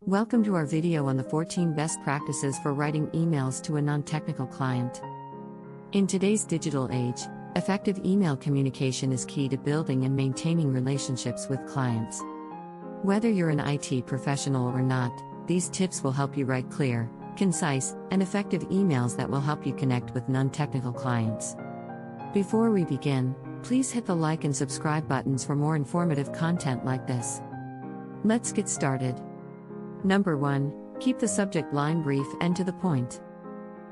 Welcome to our video on the 14 best practices for writing emails to a non-technical client. In today's digital age, effective email communication is key to building and maintaining relationships with clients. Whether you're an IT professional or not, these tips will help you write clear, concise, and effective emails that will help you connect with non-technical clients. Before we begin, please hit the like and subscribe buttons for more informative content like this. Let's get started. Number 1. Keep the subject line brief and to the point.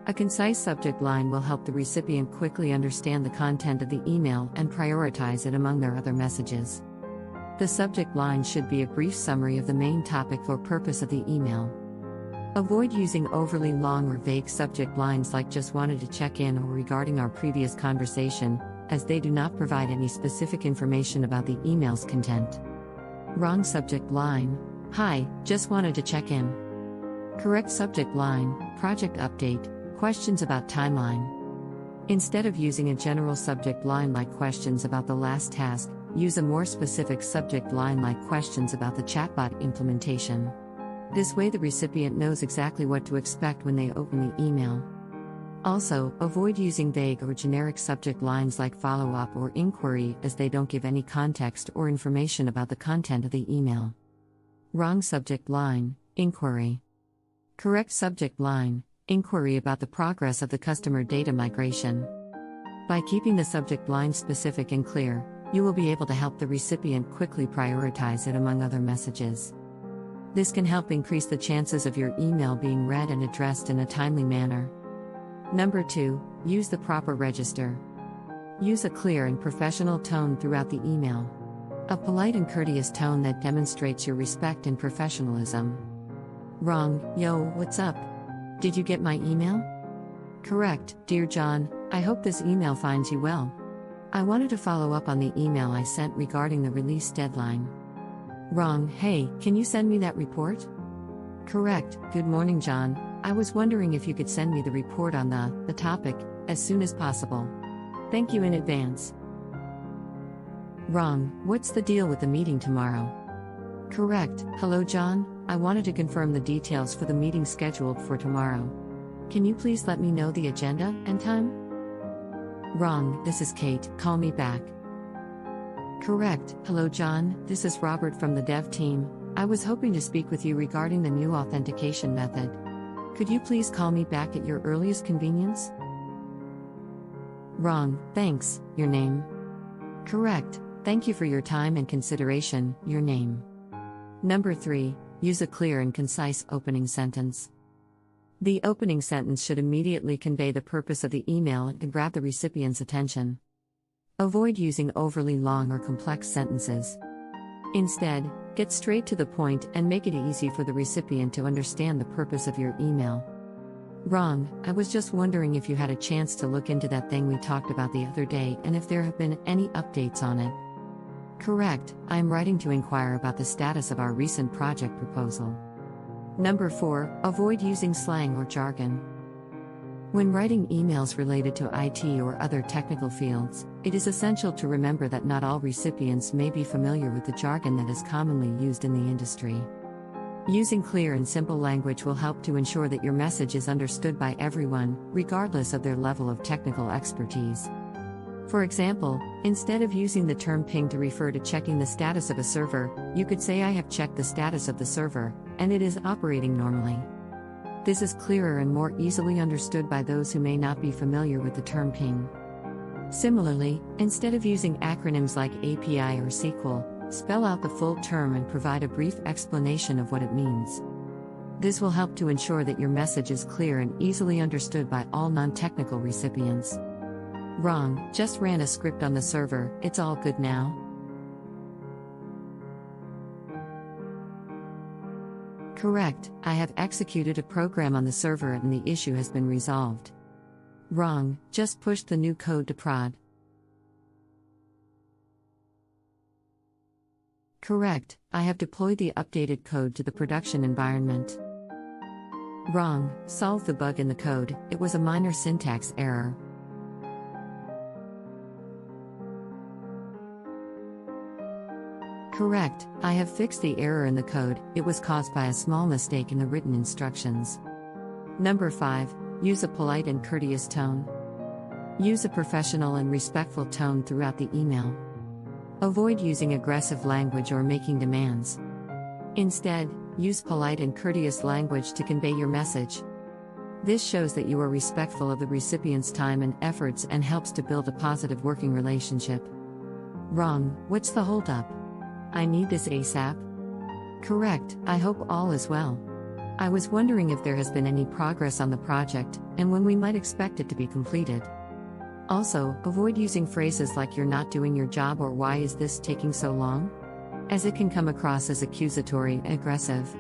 A concise subject line will help the recipient quickly understand the content of the email and prioritize it among their other messages. The subject line should be a brief summary of the main topic or purpose of the email. Avoid using overly long or vague subject lines like "just wanted to check in" or "regarding our previous conversation," as they do not provide any specific information about the email's content. Wrong subject line: "Hi, just wanted to check in." Correct subject line: "Project update, questions about timeline." Instead of using a general subject line like "questions about the last task," use a more specific subject line like "questions about the chatbot implementation." This way the recipient knows exactly what to expect when they open the email. Also, avoid using vague or generic subject lines like "follow-up" or "inquiry," as they don't give any context or information about the content of the email. Wrong subject line: "inquiry." Correct subject line: "inquiry about the progress of the customer data migration." By keeping the subject line specific and clear, you will be able to help the recipient quickly prioritize it among other messages. This can help increase the chances of your email being read and addressed in a timely manner. Number 2. Use the proper register. Use a clear and professional tone throughout the email. A polite and courteous tone that demonstrates your respect and professionalism. Wrong: "Yo, what's up? Did you get my email?" Correct: "Dear John, I hope this email finds you well. I wanted to follow up on the email I sent regarding the release deadline." Wrong: "Hey, can you send me that report?" Correct: "Good morning, John. I was wondering if you could send me the report on the topic as soon as possible. Thank you in advance." Wrong: "What's the deal with the meeting tomorrow?" Correct: "Hello, John. I wanted to confirm the details for the meeting scheduled for tomorrow. Can you please let me know the agenda and time?" Wrong: "This is Kate. Call me back." Correct: "Hello, John. This is Robert from the dev team. I was hoping to speak with you regarding the new authentication method. Could you please call me back at your earliest convenience?" Wrong: "Thanks. Your name?" Correct: "Thank you for your time and consideration. Your name." Number 3. Use a clear and concise opening sentence. The opening sentence should immediately convey the purpose of the email and grab the recipient's attention. Avoid using overly long or complex sentences. Instead, get straight to the point and make it easy for the recipient to understand the purpose of your email. Wrong: "I was just wondering if you had a chance to look into that thing we talked about the other day and if there have been any updates on it." Correct: "I am writing to inquire about the status of our recent project proposal." Number 4. Avoid using slang or jargon. When writing emails related to IT or other technical fields, it is essential to remember that not all recipients may be familiar with the jargon that is commonly used in the industry. Using clear and simple language will help to ensure that your message is understood by everyone, regardless of their level of technical expertise. For example, instead of using the term ping to refer to checking the status of a server, you could say "I have checked the status of the server, and it is operating normally." This is clearer and more easily understood by those who may not be familiar with the term ping. Similarly, instead of using acronyms like API or SQL, spell out the full term and provide a brief explanation of what it means. This will help to ensure that your message is clear and easily understood by all non-technical recipients. Wrong: "Just ran a script on the server, it's all good now." Correct: "I have executed a program on the server and the issue has been resolved." Wrong: "Just pushed the new code to prod." Correct: "I have deployed the updated code to the production environment." Wrong: "Solved the bug in the code, it was a minor syntax error." Correct, I have fixed the error in the code, it was caused by a small mistake in the written instructions. Number 5. Use a polite and courteous tone. Use a professional and respectful tone throughout the email. Avoid using aggressive language or making demands. Instead, use polite and courteous language to convey your message. This shows that you are respectful of the recipient's time and efforts and helps to build a positive working relationship. Wrong, what's the holdup? I need this ASAP. Correct, I hope all is well. I was wondering if there has been any progress on the project, and when we might expect it to be completed. Also, avoid using phrases like "you're not doing your job" or "why is this taking so long?" as it can come across as accusatory and aggressive.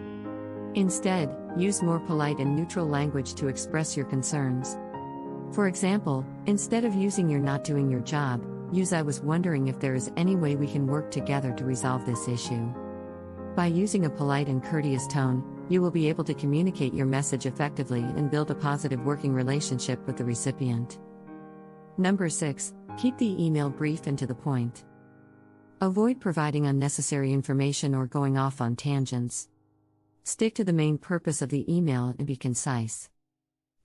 Instead, use more polite and neutral language to express your concerns. For example, instead of using "you're not doing your job," use "I was wondering if there is any way we can work together to resolve this issue." By using a polite and courteous tone, you will be able to communicate your message effectively and build a positive working relationship with the recipient. Number 6. Keep the email brief and to the point. Avoid providing unnecessary information or going off on tangents. Stick to the main purpose of the email and be concise.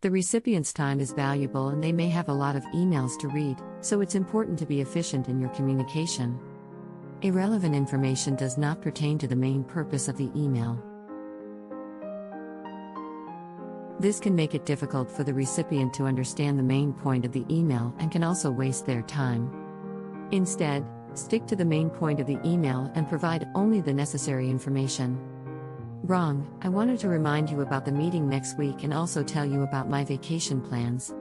The recipient's time is valuable and they may have a lot of emails to read, so it's important to be efficient in your communication. Irrelevant information does not pertain to the main purpose of the email. This can make it difficult for the recipient to understand the main point of the email and can also waste their time. Instead, stick to the main point of the email and provide only the necessary information. Wrong, I wanted to remind you about the meeting next week and also tell you about my vacation plans.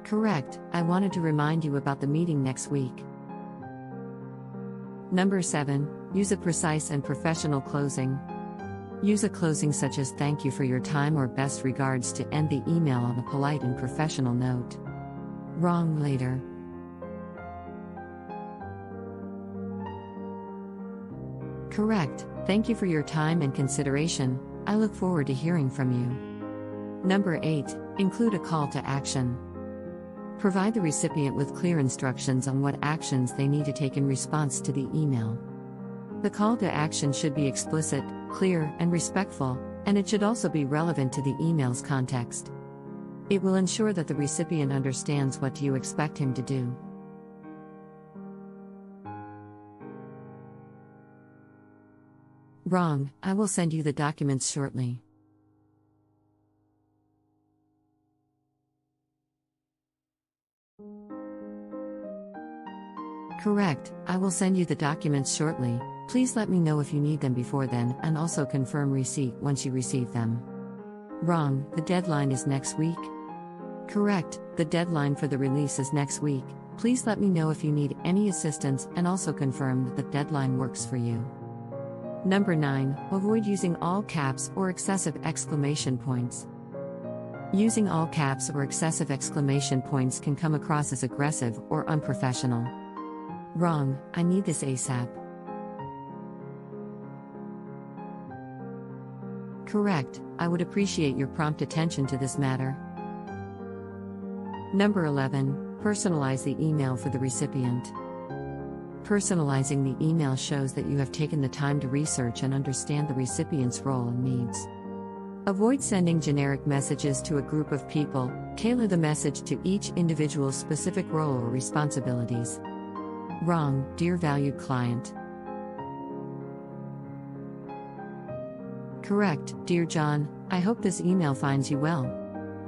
Correct, I wanted to remind you about the meeting next week. Number 7. Use a precise and professional closing. Use a closing such as "thank you for your time" or "best regards" to end the email on a polite and professional note. Wrong later. Correct, thank you for your time and consideration, I look forward to hearing from you. Number 8. Include a call to action. Provide the recipient with clear instructions on what actions they need to take in response to the email. The call to action should be explicit, clear, and respectful, and it should also be relevant to the email's context. It will ensure that the recipient understands what you expect him to do. Wrong, I will send you the documents shortly. Correct, I will send you the documents shortly, please let me know if you need them before then and also confirm receipt once you receive them. Wrong, the deadline is next week. Correct, the deadline for the release is next week, please let me know if you need any assistance and also confirm that the deadline works for you. Number 9. Avoid using all caps or excessive exclamation points. Using all caps or excessive exclamation points can come across as aggressive or unprofessional. Wrong, I need this ASAP. Correct, I would appreciate your prompt attention to this matter. Number 11. Personalize the email for the recipient. Personalizing the email shows that you have taken the time to research and understand the recipient's role and needs. Avoid sending generic messages to a group of people, tailor the message to each individual's specific role or responsibilities. Wrong, dear valued client. Correct, dear John, I hope this email finds you well.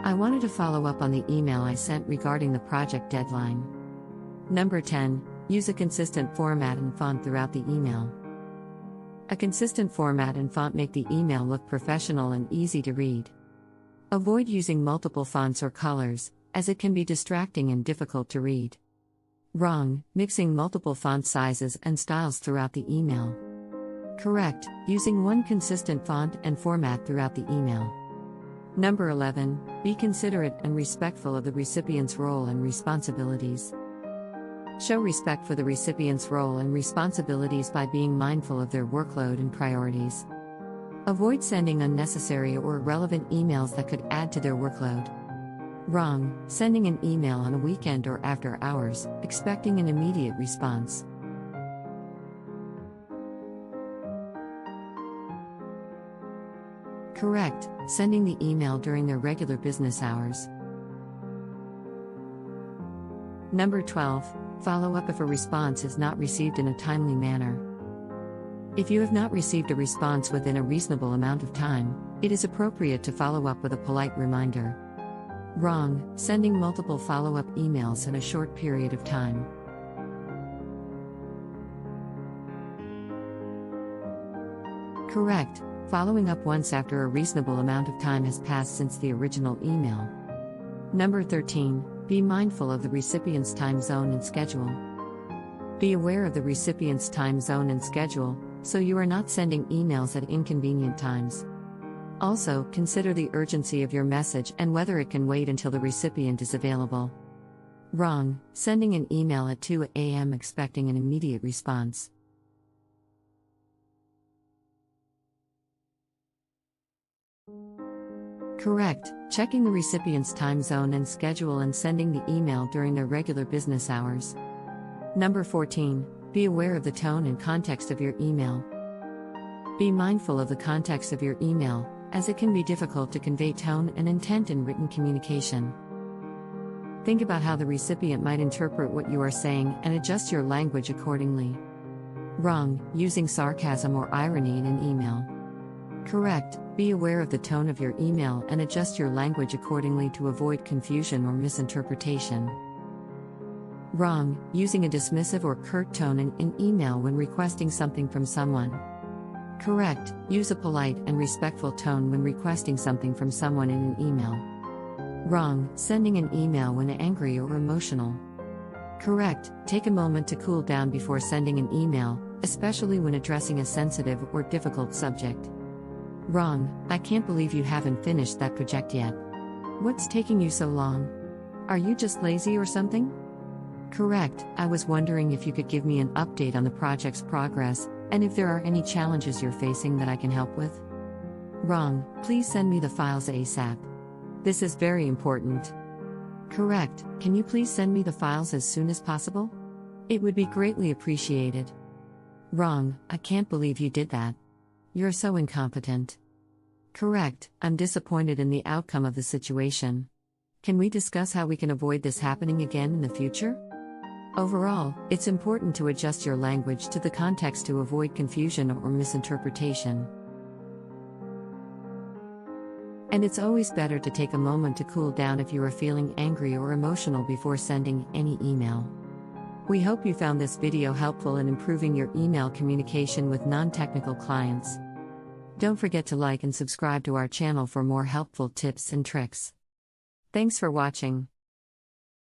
I wanted to follow up on the email I sent regarding the project deadline. Number 10. Use a consistent format and font throughout the email. A consistent format and font make the email look professional and easy to read. Avoid using multiple fonts or colors, as it can be distracting and difficult to read. Wrong, mixing multiple font sizes and styles throughout the email. Correct, using one consistent font and format throughout the email. Number 11. Be considerate and respectful of the recipient's role and responsibilities. Show respect for the recipient's role and responsibilities by being mindful of their workload and priorities. Avoid sending unnecessary or irrelevant emails that could add to their workload. Wrong, sending an email on a weekend or after hours, expecting an immediate response. Correct, sending the email during their regular business hours. Number 12, follow up if a response is not received in a timely manner. If you have not received a response within a reasonable amount of time, it is appropriate to follow up with a polite reminder. Wrong, sending multiple follow-up emails in a short period of time. Correct, following up once after a reasonable amount of time has passed since the original email. Number 13, be mindful of the recipient's time zone and schedule. Be aware of the recipient's time zone and schedule, so you are not sending emails at inconvenient times. Also, consider the urgency of your message and whether it can wait until the recipient is available. Wrong, sending an email at 2 a.m. expecting an immediate response. Correct, checking the recipient's time zone and schedule and sending the email during their regular business hours. Number 14, be aware of the tone and context of your email. Be mindful of the context of your email, as it can be difficult to convey tone and intent in written communication. Think about how the recipient might interpret what you are saying and adjust your language accordingly. Wrong, using sarcasm or irony in an email. Correct, be aware of the tone of your email and adjust your language accordingly to avoid confusion or misinterpretation. Wrong, using a dismissive or curt tone in an email when requesting something from someone. Correct, use a polite and respectful tone when requesting something from someone in an email. Wrong, sending an email when angry or emotional. Correct, take a moment to cool down before sending an email, especially when addressing a sensitive or difficult subject. Wrong, I can't believe you haven't finished that project yet. What's taking you so long? Are you just lazy or something? Correct, I was wondering if you could give me an update on the project's progress, and if there are any challenges you're facing that I can help with. Wrong, please send me the files ASAP. This is very important. Correct, can you please send me the files as soon as possible? It would be greatly appreciated. Wrong, I can't believe you did that. You're so incompetent. Correct, I'm disappointed in the outcome of the situation. Can we discuss how we can avoid this happening again in the future? Overall, it's important to adjust your language to the context to avoid confusion or misinterpretation. And it's always better to take a moment to cool down if you are feeling angry or emotional before sending any email. We hope you found this video helpful in improving your email communication with non-technical clients. Don't forget to like and subscribe to our channel for more helpful tips and tricks. Thanks for watching.